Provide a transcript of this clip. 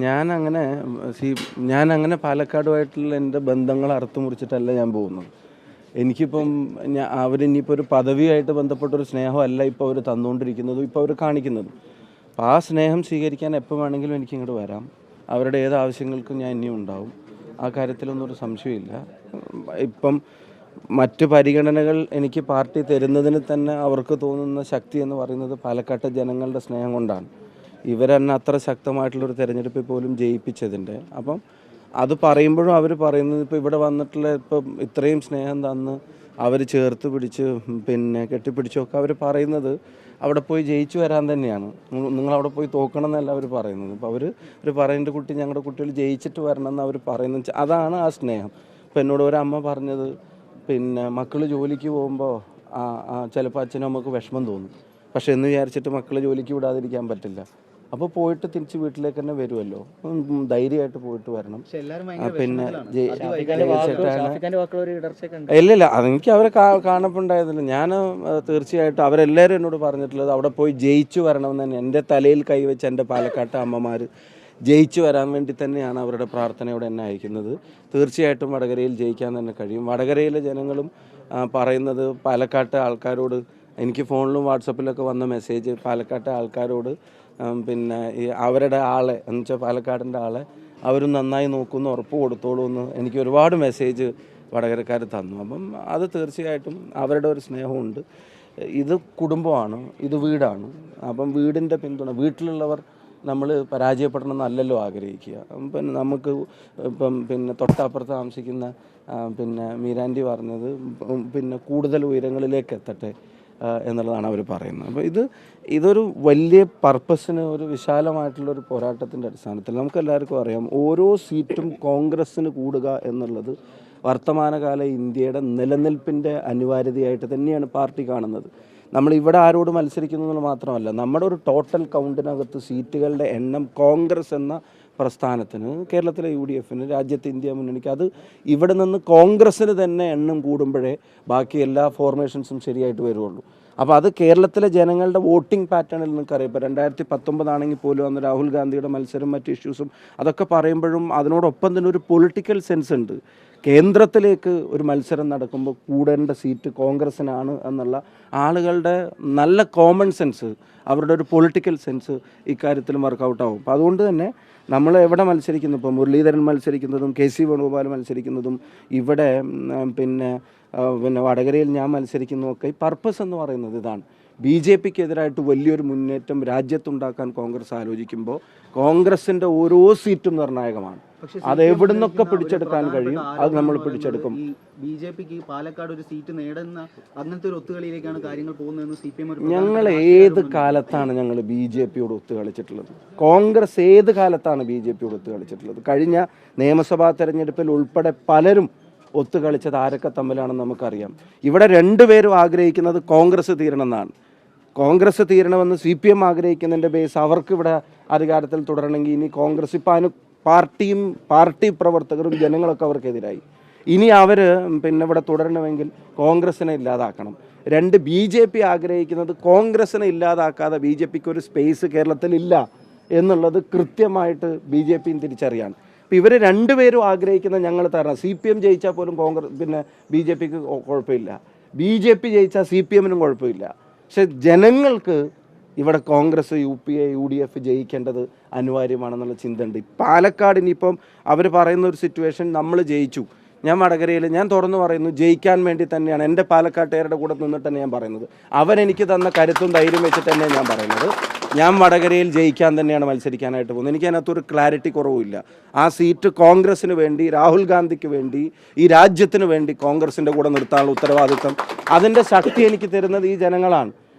ഞാനങ്ങനെ ഞാനങ്ങനെ പാലക്കാടുമായിട്ടുള്ള എൻ്റെ ബന്ധങ്ങൾ അറുത്തു മുറിച്ചിട്ടല്ല ഞാൻ പോകുന്നത്. എനിക്കിപ്പം അവരിനിയിപ്പോൾ ഒരു പദവിയായിട്ട് ബന്ധപ്പെട്ടൊരു സ്നേഹമല്ല ഇപ്പോൾ അവർ തന്നുകൊണ്ടിരിക്കുന്നതും ഇപ്പോൾ അവർ കാണിക്കുന്നതും. അപ്പോൾ ആ സ്നേഹം സ്വീകരിക്കാൻ എപ്പോൾ വേണമെങ്കിലും എനിക്കിങ്ങോട്ട് വരാം. അവരുടെ ഏത് ആവശ്യങ്ങൾക്കും ഞാൻ ഇനിയും ഉണ്ടാവും. ആ കാര്യത്തിലൊന്നും ഒരു സംശയമില്ല. ഇപ്പം മറ്റ് പരിഗണനകൾ എനിക്ക് പാർട്ടി തരുന്നതിന് തന്നെ അവർക്ക് തോന്നുന്ന ശക്തി എന്ന് പറയുന്നത് പാലക്കാട്ടെ ജനങ്ങളുടെ സ്നേഹം കൊണ്ടാണ്. ഇവരെന്നെ അത്ര ശക്തമായിട്ടുള്ളൊരു തെരഞ്ഞെടുപ്പിൽ പോലും ജയിപ്പിച്ചതിൻ്റെ അപ്പം അത് പറയുമ്പോഴും അവർ പറയുന്നത് ഇപ്പോൾ ഇവിടെ വന്നിട്ടുള്ള ഇപ്പം ഇത്രയും സ്നേഹം തന്ന് അവർ ചേർത്ത് പിടിച്ച് കെട്ടിപ്പിടിച്ചൊക്കെ അവർ പറയുന്നത് അവിടെ പോയി ജയിച്ചു വരാൻ തന്നെയാണ്. നിങ്ങളവിടെ പോയി തോക്കണം എന്നല്ല അവർ പറയുന്നത്. അപ്പോൾ അവർ പറയുന്ന കുട്ടി ഞങ്ങളുടെ കുട്ടികൾ ജയിച്ചിട്ട് വരണം എന്ന് അവർ പറയുന്നത് അതാണ് ആ സ്നേഹം. ഇപ്പം എന്നോട് ഒരമ്മ പറഞ്ഞത് മക്കൾ ജോലിക്ക് പോകുമ്പോൾ ചിലപ്പോൾ അച്ഛനും അമ്മക്ക് വിഷമം തോന്നും. പക്ഷെ എന്ന് വിചാരിച്ചിട്ട് മക്കളെ ജോലിക്ക് വിടാതിരിക്കാൻ പറ്റില്ല. അപ്പോൾ പോയിട്ട് തിരിച്ച് വീട്ടിലേക്ക് തന്നെ വരുമല്ലോ, ധൈര്യമായിട്ട് പോയിട്ട് വരണം. ഇല്ലില്ല, അതെനിക്ക് അവരെ കാണപ്പുണ്ടായതില്ല. ഞാൻ തീർച്ചയായിട്ടും അവരെല്ലാവരും എന്നോട് പറഞ്ഞിട്ടുള്ളത് അവിടെ പോയി ജയിച്ചു വരണമെന്ന് തന്നെ. എൻ്റെ തലയിൽ കൈവച്ച് എൻ്റെ പാലക്കാട്ടെ അമ്മമാർ ജയിച്ചു വരാൻ വേണ്ടി തന്നെയാണ് അവരുടെ പ്രാർത്ഥനയോടെ എന്നെ അയക്കുന്നത്. തീർച്ചയായിട്ടും വടകരയിൽ ജയിക്കാൻ തന്നെ കഴിയും. വടകരയിലെ ജനങ്ങളും പറയുന്നത് പാലക്കാട്ടെ ആൾക്കാരോട്, എനിക്ക് ഫോണിലും വാട്സപ്പിലൊക്കെ വന്ന മെസ്സേജ്, പാലക്കാട്ടെ ആൾക്കാരോട് ഈ അവരുടെ ആളെ എന്ന് വെച്ചാൽ പാലക്കാടിൻ്റെ ആളെ അവർ നന്നായി നോക്കുമെന്ന് ഉറപ്പ് കൊടുത്തോളൂ എന്ന് എനിക്ക് ഒരുപാട് മെസ്സേജ് വടകരക്കാർ തന്നു. അപ്പം അത് തീർച്ചയായിട്ടും അവരുടെ ഒരു സ്നേഹമുണ്ട്. ഇത് കുടുംബമാണ്, ഇത് വീടാണ്. അപ്പം വീടിൻ്റെ പിന്തുണ, വീട്ടിലുള്ളവർ നമ്മൾ പരാജയപ്പെടണമെന്നല്ലല്ലോ ആഗ്രഹിക്കുക. നമുക്ക് തൊട്ടപ്പുറത്ത് താമസിക്കുന്ന മീരാൻറ്റി പറഞ്ഞത് കൂടുതൽ ഉയരങ്ങളിലേക്ക് എത്തട്ടെ എന്നുള്ളതാണ് അവർ പറയുന്നത്. അപ്പോൾ ഇതൊരു വലിയ പർപ്പസിന്, ഒരു വിശാലമായിട്ടുള്ളൊരു പോരാട്ടത്തിൻ്റെ അടിസ്ഥാനത്തിൽ നമുക്കെല്ലാവർക്കും അറിയാം, ഓരോ സീറ്റും കോൺഗ്രസ്സിന് കൂടുക എന്നുള്ളത് വർത്തമാനകാല ഇന്ത്യയുടെ നിലനിൽപ്പിൻ്റെ അനിവാര്യതയായിട്ട് തന്നെയാണ് പാർട്ടി കാണുന്നത്. നമ്മളിവിടെ ആരോട് മത്സരിക്കുന്നു എന്നുള്ളത് മാത്രമല്ല, നമ്മുടെ ഒരു ടോട്ടൽ കൗണ്ടിനകത്ത് സീറ്റുകളുടെ എണ്ണം കോൺഗ്രസ് എന്ന പ്രസ്ഥാനത്തിന്, കേരളത്തിലെ UDFന്, രാജ്യത്തെ ഇന്ത്യ മുന്നണിക്ക്, അത് ഇവിടെ നിന്ന് കോൺഗ്രസ്സിന് തന്നെ എണ്ണം കൂടുമ്പോഴേ ബാക്കി എല്ലാ ഫോർമേഷൻസും ശരിയായിട്ട് വരുള്ളൂ. അപ്പോൾ അത് കേരളത്തിലെ ജനങ്ങളുടെ വോട്ടിംഗ് പാറ്റേണിൽ നിങ്ങൾക്കറിയാം. ഇപ്പോൾ 2019 ആണെങ്കിൽ പോലും അന്ന് രാഹുൽ ഗാന്ധിയുടെ മത്സരം, മറ്റ് ഇഷ്യൂസും അതൊക്കെ പറയുമ്പോഴും അതിനോടൊപ്പം തന്നെ ഒരു പൊളിറ്റിക്കൽ സെൻസ് ഉണ്ട്. കേന്ദ്രത്തിലേക്ക് ഒരു മത്സരം നടക്കുമ്പോൾ കൂടേണ്ട സീറ്റ് കോൺഗ്രസ്സിനാണ് എന്നുള്ള ആളുകളുടെ നല്ല കോമൺ സെൻസ്, അവരുടെ ഒരു പൊളിറ്റിക്കൽ സെൻസ് ഇക്കാര്യത്തിലും വർക്കൗട്ടാവും. അപ്പോൾ അതുകൊണ്ട് തന്നെ നമ്മൾ എവിടെ മത്സരിക്കുന്നു, ഇപ്പോൾ മുരളീധരൻ മത്സരിക്കുന്നതും KC വേണുഗോപാൽ മത്സരിക്കുന്നതും ഇവിടെ വടകരയിൽ ഞാൻ മത്സരിക്കുന്നതൊക്കെ ഈ പർപ്പസ് എന്ന് പറയുന്നത് ഇതാണ്. BJPക്ക് എതിരായിട്ട് വലിയൊരു മുന്നേറ്റം രാജ്യത്തുണ്ടാക്കാൻ കോൺഗ്രസ് ആലോചിക്കുമ്പോൾ കോൺഗ്രസിൻ്റെ ഓരോ സീറ്റും നിർണായകമാണ്. അത് എവിടുന്നൊക്കെ പിടിച്ചെടുക്കാൻ കഴിയും അത് നമ്മൾ പിടിച്ചെടുക്കും. BJPക്ക് പാലക്കാട് ഒരു സീറ്റ് നേടുന്ന അങ്ങനത്തെ ഒരു ഒത്തുകളിയിലേക്കാണ് കാര്യങ്ങൾ പോകുന്നതെന്ന് CPM. ഞങ്ങൾ ഏത് കാലത്താണ് ഞങ്ങൾ BJPയോട് ഒത്തുകളിച്ചിട്ടുള്ളത്? കോൺഗ്രസ് ഏത് കാലത്താണ് BJPയോട് ഒത്തുകളിച്ചിട്ടുള്ളത്? കഴിഞ്ഞ നിയമസഭാ തെരഞ്ഞെടുപ്പിൽ ഉൾപ്പെടെ പലരും ഒത്തുകളിച്ചത് ആരൊക്കെ തമ്മിലാണെന്ന് നമുക്കറിയാം. ഇവിടെ രണ്ടുപേരും ആഗ്രഹിക്കുന്നത് കോൺഗ്രസ് തീരണമെന്നാണ്. കോൺഗ്രസ് തീരണമെന്ന് CPM ആഗ്രഹിക്കുന്നതിൻ്റെ ബേസ്, അവർക്ക് ഇവിടെ അധികാരത്തിൽ തുടരണമെങ്കിൽ ഇനി കോൺഗ്രസ് ഇപ്പം പാർട്ടി പ്രവർത്തകരും ജനങ്ങളൊക്കെ അവർക്കെതിരായി. ഇനി അവർ ഇവിടെ തുടരണമെങ്കിൽ കോൺഗ്രസിനെ ഇല്ലാതാക്കണം. BJP ആഗ്രഹിക്കുന്നത് കോൺഗ്രസിനെ ഇല്ലാതാക്കാതെ BJPക്ക് ഒരു സ്പേസ് കേരളത്തിലില്ല എന്നുള്ളത് കൃത്യമായിട്ട് BJPയും തിരിച്ചറിയാണ്. അപ്പോൾ ഇവർ രണ്ടുപേരും ആഗ്രഹിക്കുന്ന ഞങ്ങൾ തരണം. CPM ജയിച്ചാൽ പോലും BJPക്ക് കുഴപ്പമില്ല, BJP ജയിച്ചാൽ CPMനും കുഴപ്പമില്ല. പക്ഷെ ജനങ്ങൾക്ക് ഇവിടെ കോൺഗ്രസ്, UPA, UDF ജയിക്കേണ്ടത് അനിവാര്യമാണെന്നുള്ള ചിന്തയുണ്ട്. പാലക്കാട് ഇനിയിപ്പം അവർ പറയുന്ന ഒരു സിറ്റുവേഷൻ, നമ്മൾ ജയിച്ചു, ഞാൻ വടകരയിൽ ഞാൻ തുറന്നു പറയുന്നു, ജയിക്കാൻ വേണ്ടി തന്നെയാണ് എൻ്റെ പാലക്കാട്ടുകാരുടെ കൂടെ നിന്നിട്ട് തന്നെ ഞാൻ പറയുന്നത്. അവരെനിക്ക് തന്ന കരുത്തും ധൈര്യം വെച്ചിട്ട് തന്നെയാണ് ഞാൻ പറയുന്നത്. ഞാൻ വടകരയിൽ ജയിക്കാൻ തന്നെയാണ് മത്സരിക്കാനായിട്ട് പോകുന്നത്. എനിക്ക് അതിനകത്തൊരു ക്ലാരിറ്റി കുറവുമില്ല. ആ സീറ്റ് കോൺഗ്രസ്സിന് വേണ്ടി, രാഹുൽ ഗാന്ധിക്ക് വേണ്ടി, ഈ രാജ്യത്തിന് വേണ്ടി കോൺഗ്രസിൻ്റെ കൂടെ നിർത്താനുള്ള ഉത്തരവാദിത്വം, അതിൻ്റെ ശക്തി എനിക്ക് തരുന്നത് ഈ ജനങ്ങളാണ്.